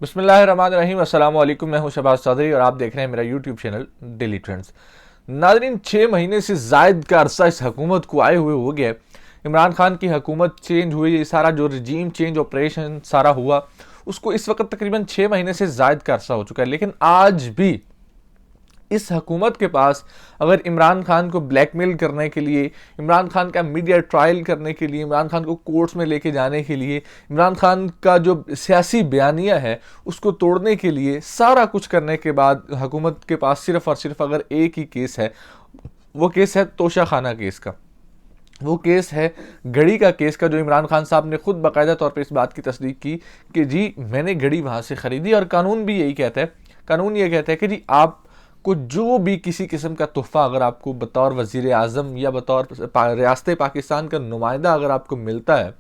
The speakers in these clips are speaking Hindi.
बिस्मिल्लाहिर्रहमानिर्रहीम। अस्सलाम वालेकुम। मैं हूं शहबाज चौधरी और आप देख रहे हैं मेरा यूट्यूब चैनल डेली ट्रेंड्स। नाज़रीन, 6 महीने से जायद का अरसा इस हुकूमत को आए हुए हो गया है। इमरान खान की हुकूमत चेंज हुई, ये सारा जो रजीम चेंज ऑपरेशन सारा हुआ, उसको इस वक्त तकरीबन 6 महीने से जायद का अरसा हो चुका है। लेकिन आज भी इस हुकूमत के पास अगर इमरान खान को ब्लैकमेल करने के लिए, इमरान खान का मीडिया ट्रायल करने के लिए, इमरान खान को कोर्ट्स में लेके जाने के लिए, इमरान खान का जो सियासी बयानिया है उसको तोड़ने के लिए सारा कुछ करने के बाद हुकूमत के पास सिर्फ और सिर्फ अगर एक ही केस है, वो केस है तोशा खाना केस का। वो केस है घड़ी का केस का, जो इमरान खान साहब ने खुद बाकायदा तौर पर इस बात की तस्दीक की कि जी मैंने घड़ी वहाँ से ख़रीदी। और कानून भी यही कहता है, कानून ये कहता है कि जी आप को जो भी किसी किस्म का तोहफा अगर आपको बतौर वज़ीर आज़म या बतौर रियासत पाकिस्तान का नुमाइंदा अगर आपको मिलता है,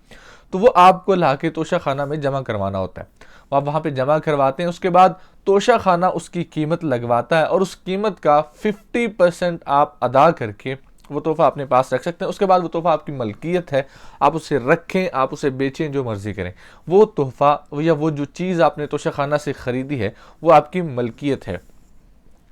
तो वो आपको ला के तोशा खाना में जमा करवाना होता है। आप वहाँ पे जमा करवाते हैं, उसके बाद तोशा खाना उसकी कीमत लगवाता है और उस कीमत का 50% आप अदा करके वो तोहफा अपने पास रख सकते हैं। उसके बाद वो तोहफा आपकी मलकियत है, आप उसे रखें, आप उसे बेचें, जो मर्जी करें। वो तोहफा या वो जो चीज़ आपने तोशा खाना से ख़रीदी है वो आपकी मलकियत है।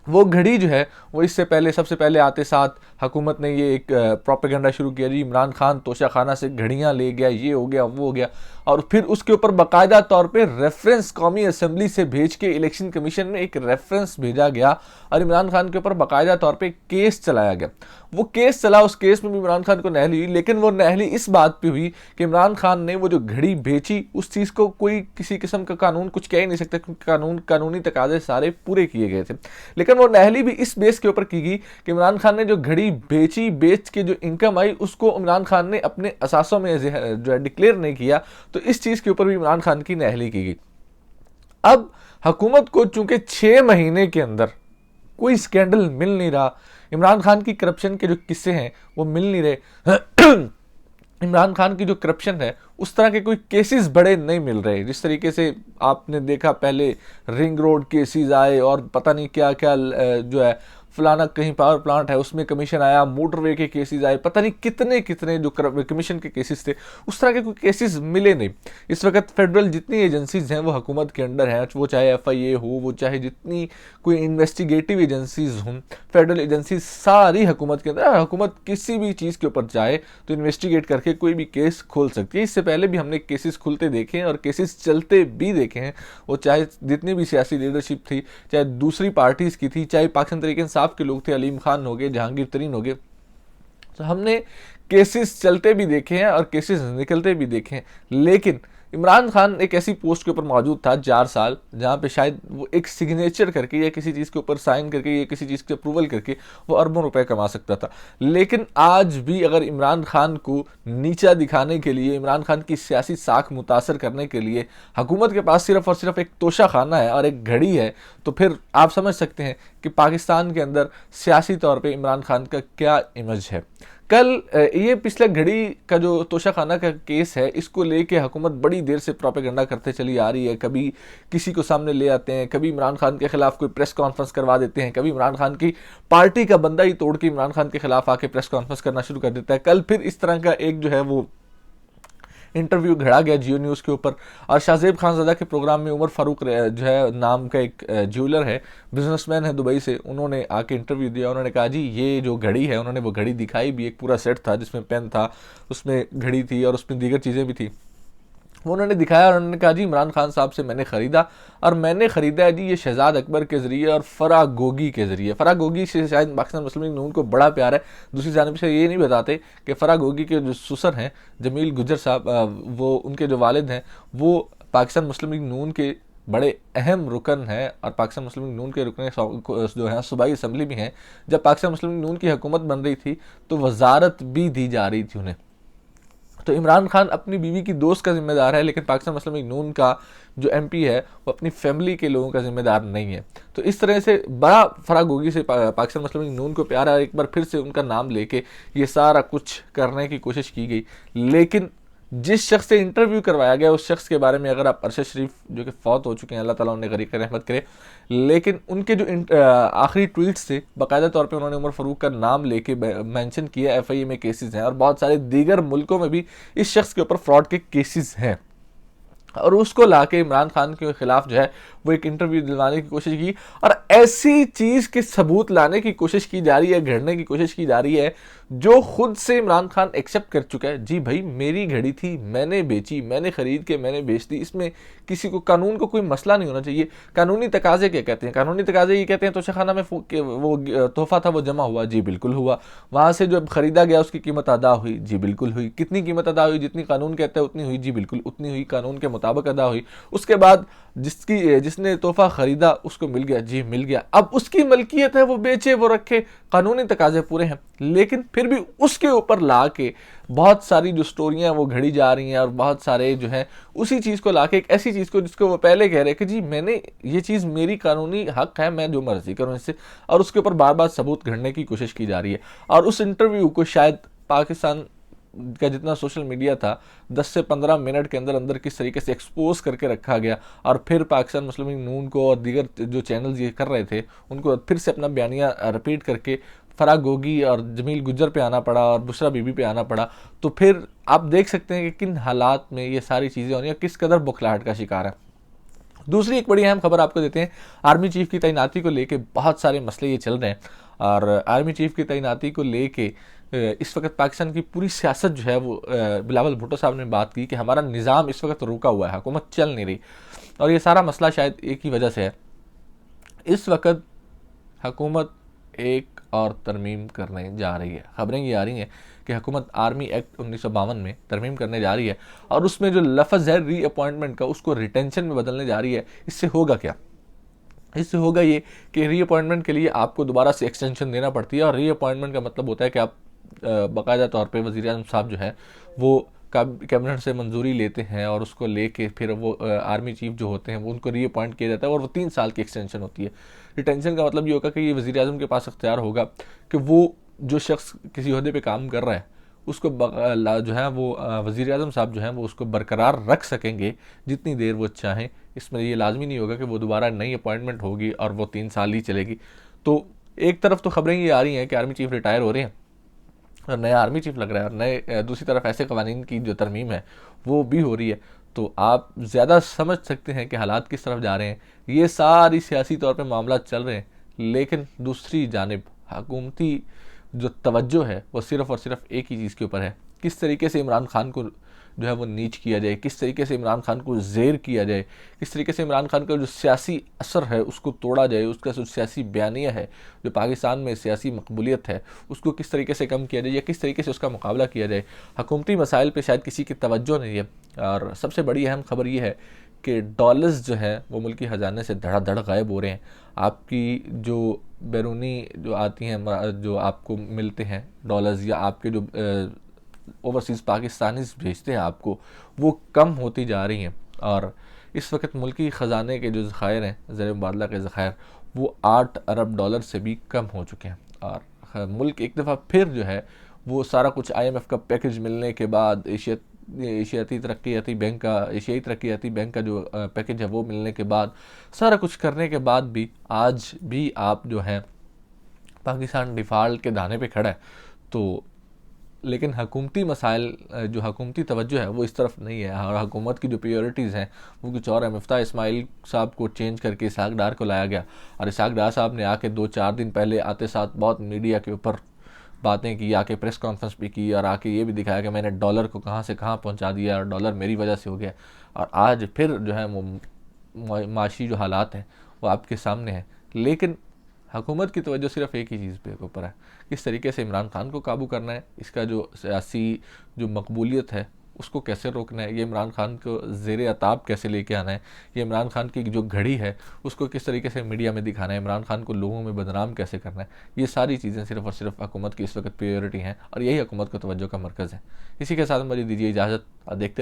वो घड़ी जो है वो इससे पहले, सबसे पहले आते साथ हुकूमत ने ये एक प्रोपेगेंडा शुरू किया, जी इमरान खान तोशा खाना से घड़ियाँ ले गया, ये हो गया वो हो गया। और फिर उसके ऊपर बाकायदा तौर पे रेफरेंस कौमी असम्बली से भेज के इलेक्शन कमीशन में एक रेफरेंस भेजा गया और इमरान खान के ऊपर बाकायदा तौर पे केस चलाया गया। वो केस चला, उस केस में भी इमरान खान को नहली हुई, लेकिन वो नहली इस बात पे हुई कि इमरान खान ने वो जो घड़ी बेची उस चीज़ को कोई किसी किस्म का कानून कुछ कह ही नहीं सकता, क्योंकि कानूनी तकाजे सारे पूरे किए गए थे। लेकिन वो नहली भी इस बेस के ऊपर की गई कि इमरान खान ने जो घड़ी बेची, बेच के जो इनकम आई उसको इमरान खान ने अपने असासों में जो है डिक्लेयर नहीं किया, तो इस चीज़ के ऊपर भी इमरान खान की नहली की गई। अब हुकूमत को चूंकि 6 महीने के अंदर कोई स्कैंडल मिल नहीं रहा, इमरान खान की करप्शन के जो किस्से हैं वो मिल नहीं रहे, इमरान खान की जो करप्शन है उस तरह के कोई केसेस बड़े नहीं मिल रहे। जिस तरीके से आपने देखा पहले रिंग रोड केसेस आए और पता नहीं क्या क्या जो है फलाना कहीं पावर प्लांट है उसमें कमीशन आया, मोटरवे के केसेस आए, पता नहीं कितने कितने जो कमीशन के केसेस थे, उस तरह के कोई केसेस मिले नहीं। इस वक्त फेडरल जितनी एजेंसीज हैं वो हुकूमत के अंडर हैं, वो चाहे FIA हो, वो चाहे जितनी कोई इन्वेस्टिगेटिव एजेंसीज हों, फेडरल एजेंसीज सारी हुकूमत के अंदर। हुकूमत किसी भी चीज़ के ऊपर जाए तो इन्वेस्टिगेट करके कोई भी केस खोल सकती है। इससे पहले भी हमने केसेस खुलते देखे हैं और केसेस चलते भी देखे हैं, वो चाहे जितनी भी सियासी लीडरशिप थी, चाहे दूसरी पार्टीज़ की थी, चाहे पाकिस्तान तरीके इंसाफ के लोग थे, अलीम खान हो गए, जहांगीर तरीन हो गए, तो हमने केसेस चलते भी देखे हैं और केसेस निकलते भी देखे हैं। लेकिन इमरान खान एक ऐसी पोस्ट के ऊपर मौजूद था 4 साल, जहाँ पे शायद वो एक सिग्नेचर करके या किसी चीज़ के ऊपर साइन करके या किसी चीज़ की अप्रूवल करके वो अरबों रुपए कमा सकता था। लेकिन आज भी अगर इमरान खान को नीचा दिखाने के लिए, इमरान खान की सियासी साख मुतासर करने के लिए हुकूमत के पास सिर्फ और सिर्फ एक तोशा खाना है और एक घड़ी है, तो फिर आप समझ सकते हैं कि पाकिस्तान के अंदर सियासी तौर पर इमरान खान का क्या इमेज है। कल ये पिछले घड़ी का जो तोशा खाना का केस है, इसको लेके हुकूमत बड़ी देर से प्रोपेगेंडा करते चली आ रही है। कभी किसी को सामने ले आते हैं, कभी इमरान खान के खिलाफ कोई प्रेस कॉन्फ्रेंस करवा देते हैं, कभी इमरान खान की पार्टी का बंदा ही तोड़ के इमरान खान के खिलाफ आके प्रेस कॉन्फ्रेंस करना शुरू कर देता है। कल फिर इस तरह का एक जो है वो इंटरव्यू घड़ा गया जियो न्यूज़ के ऊपर, और शाहजेब खानज़ादा के प्रोग्राम में उमर फारूक जो है नाम का एक ज्वेलर है, बिजनेसमैन है दुबई से, उन्होंने आके इंटरव्यू दिया। उन्होंने कहा जी ये जो घड़ी है, उन्होंने वो घड़ी दिखाई भी, एक पूरा सेट था जिसमें पेन था, उसमें घड़ी थी और उसमें दीगर चीज़ें भी थी, वो उन्होंने दिखाया और उन्होंने कहा जी इमरान खान साहब से मैंने ख़रीदा, और मैंने ख़रीदा है जी ये शहजाद अकबर के ज़रिए और फ़राह गोगी के ज़रिए। फ़राह गोगी से शायद पाकिस्तान मुस्लिम लीग नून को बड़ा प्यार है। दूसरी जानिब से ये नहीं बताते कि फ़राह गोगी के जो ससुर हैं जमील गुजर साहब, वो उनके जो वालिद हैं वो पाकिस्तान मुस्लिम लीग नून के बड़े अहम रुकन हैं और पाकिस्तान मुस्लिम लीग नून के रुकन जो हैं सूबाई असम्बली भी हैं। जब पाकिस्तान मुस्लिम लीग नून की हुकूमत बन रही थी तो वजारत भी दी जा रही थी उन्हें। तो इमरान खान अपनी बीवी की दोस्त का जिम्मेदार है, लेकिन पाकिस्तान मुस्लिम लीग नून का जो MP है वो अपनी फैमिली के लोगों का जिम्मेदार नहीं है। तो इस तरह से बड़ा फ़राह गोगी से पाकिस्तान मुस्लिम लीग नून को प्यार है, एक बार फिर से उनका नाम लेके ये सारा कुछ करने की कोशिश की गई। लेकिन जिस शख्स से इंटरव्यू करवाया गया उस शख्स के बारे में अगर आप अरशद शरीफ जो कि फौत हो चुके हैं, अल्लाह ताला उन्हें गरीब रहमत करे, लेकिन उनके जो आखिरी ट्वीट्स थे बाकायदा तौर पे उन्होंने उमर फारूक का नाम लेके मेंशन किया। FIA में केसेस हैं और बहुत सारे दीगर मुल्कों में भी इस शख्स के ऊपर फ्रॉड के केसेस हैं। और उसको लाके इमरान खान के खिलाफ जो है वो एक इंटरव्यू दिलवाने की कोशिश की, और ऐसी चीज के सबूत लाने की कोशिश की जा रही है, घड़ने की कोशिश की जा रही है जो खुद से इमरान खान एक्सेप्ट कर चुका है। जी भाई, मेरी घड़ी थी, मैंने बेची, मैंने खरीद के मैंने बेच दी, इसमें किसी को, कानून को कोई मसला नहीं होना चाहिए। कानूनी तकाजे क्या कहते हैं? कानूनी तकाजे ये कहते हैं तोशाखाना में वो तोहफा था वो जमा हुआ, जी बिल्कुल हुआ। वहां से जो खरीदा गया उसकी कीमत अदा हुई, जी बिल्कुल हुई। कितनी कीमत अदा हुई? जितनी कानून कहता है उतनी हुई, जी बिल्कुल उतनी हुई, कानून के मुताबिक अदा हुई। उसके बाद जिसने तोहफा खरीदा उसको मिल गया, जी मिल गया। अब उसकी मलकियत है, वो बेचे, वो रखे, कानूनी तकाजे पूरे हैं। लेकिन फिर भी उसके ऊपर ला के बहुत सारी जो स्टोरियां वो घड़ी जा रही हैं, और बहुत सारे जो है उसी चीज को लाके, एक ऐसी चीज को जिसको वो पहले कह रहे कि जी मैंने, ये चीज मेरी कानूनी हक है, मैं जो मर्जी करूं इससे, और उसके ऊपर बार बार सबूत घड़ने की कोशिश की जा रही है। और उस इंटरव्यू को शायद पाकिस्तान का जितना सोशल मीडिया था 10 से 15 मिनट के अंदर अंदर किस तरीके से एक्सपोज करके रखा गया, और फिर पाकिस्तान मुस्लिम लीग नून को और दीगर जो चैनल्स ये कर रहे थे उनको फिर से अपना बयानिया रिपीट करके फराह गोगी और जमील गुज्जर पे आना पड़ा और बुशरा बीबी पे आना पड़ा। तो फिर आप देख सकते हैं कि किन हालात में ये सारी चीज़ें हो रही हैं, किस कदर बुखलाहट का शिकार है। दूसरी एक बड़ी अहम खबर आपको देते हैं, आर्मी चीफ की तैनाती को लेके बहुत सारे मसले ये चल रहे हैं, और आर्मी चीफ की तैनाती को लेके इस वक्त पाकिस्तान की पूरी सियासत जो है वो, बिलावल भुट्टो साहब ने बात की कि हमारा निज़ाम इस वक्त रुका हुआ है, हुकूमत चल नहीं रही, और ये सारा मसला शायद एक ही वजह से है। इस वक्त हुकूमत एक और तरमीम करने जा रही है। खबरें ये आ रही हैं कि हुकूमत आर्मी एक्ट 1952 में तरमीम करने जा रही है, और उसमें जो लफ्ज़ है री अपॉइंटमेंट का, उसको रिटेंशन में बदलने जा रही है। इससे होगा क्या? इससे होगा ये कि री अपॉइंटमेंट के लिए आपको दोबारा से एक्सटेंशन देना पड़ती है, और री अपॉइंटमेंट का मतलब होता है कि आप बाकायदा तौर पे वज़ीर आज़म साहब जो है वो कैबिनेट से मंजूरी लेते हैं, और उसको लेके फिर वो आर्मी चीफ जो होते हैं वो उनको री अपॉइंट किया जाता है, और वो 3 साल की एक्सटेंशन होती है। रिटेंशन का मतलब ये होगा कि ये वज़ीर आज़म के पास अख्तियार होगा कि वो जो शख्स किसी ओहदे पे काम कर रहा है उसको जो है वो वज़ीर आज़म साहब जो हैं वो उसको बरकरार रख सकेंगे जितनी देर वो चाहें। इसमें ये लाजमी नहीं होगा कि वो दोबारा नई अपॉइंटमेंट होगी और वो 3 साल ही चलेगी। तो एक तरफ तो खबरें ये आ रही हैं कि आर्मी चीफ रिटायर हो रहे हैं और नया आर्मी चीफ लग रहा है, और नए दूसरी तरफ ऐसे कवानीन की जो तरमीम है वो भी हो रही है। तो आप ज़्यादा समझ सकते हैं कि हालात किस तरफ जा रहे हैं। ये सारी सियासी तौर पे मामला चल रहे हैं, लेकिन दूसरी जानिब हुकूमती जो तवज्जो है वो सिर्फ़ और सिर्फ एक ही चीज़ के ऊपर है, किस तरीके से इमरान खान को जो है वो नीच किया जाए, किस तरीके से इमरान खान को ज़ेर किया जाए, किस तरीके से इमरान खान का जो सियासी असर है उसको तोड़ा जाए, उसका जो सियासी बयानिया है, जो पाकिस्तान में सियासी मकबूलियत है उसको किस तरीके से कम किया जाए, या किस तरीके से उसका मुकाबला किया जाए। हुकूमती मसाइल पर शायद किसी की तवज्जो नहीं है। और सबसे बड़ी अहम खबर ये है कि डॉलर्स जो है वो मुल्की ख़जाने से धड़ाधड़ गायब हो रहे हैं। आपकी जो बैरूनी जो आती हैं, जो आपको मिलते हैं डॉलर्स, या आपके जो ओवरसीज़ पाकिस्तानीज़ भेजते हैं आपको, वो कम होती जा रही हैं। और इस वक्त मुल्की ख़जाने के जो ज़खायर हैं, ज़र मुबादला के ज़खायर, वो 8 अरब डॉलर से भी कम हो चुके हैं। और मुल्क एक दफ़ा फिर जो है वो सारा कुछ IMF का पैकेज मिलने के बाद, एशियाती तरक्याती बैंक का जो पैकेज है वो मिलने के बाद, सारा कुछ करने के बाद भी आज भी आप जो है पाकिस्तान डिफ़ॉल्ट के दाने पे खड़ा है। तो लेकिन हुकूमती मसाइल, जो हुकूमती तवज्जो है वो इस तरफ नहीं है, और हुकूमत की जो प्रायोरिटीज़ हैं वो कुछ और है। मुफ्ता इस्माइल साहब को चेंज करके इसहाक डार को लाया गया, और इसहाक डार साहब ने आके 2-4 दिन पहले आते साथ बहुत मीडिया के ऊपर बातें की, आके प्रेस कॉन्फ्रेंस भी की, और आके ये भी दिखाया कि मैंने डॉलर को कहाँ से कहाँ पहुँचा दिया, और डॉलर मेरी वजह से हो गया। और आज फिर जो है वो माशी जो हालात हैं वो आपके सामने हैं। लेकिन हुकूमत की तवज्जो सिर्फ एक ही चीज़ पे ऊपर है, किस तरीके से इमरान खान को काबू करना है, इसका जो सियासी जो मकबूलियत है उसको कैसे रोकना है, ये इमरान खान को ज़ेर अताब कैसे लेके आना है, ये इमरान खान की जो घड़ी है उसको किस तरीके से मीडिया में दिखाना है, इमरान खान को लोगों में बदनाम कैसे करना है, ये सारी चीज़ें सिर्फ और सिर्फ हुकूमत की इस वक्त प्रायोरिटी हैं, और यही हुकूमत को तवज्जो का मरकज़ है। इसी के साथ मुझे दीजिए इजाज़त, और देखते रहिए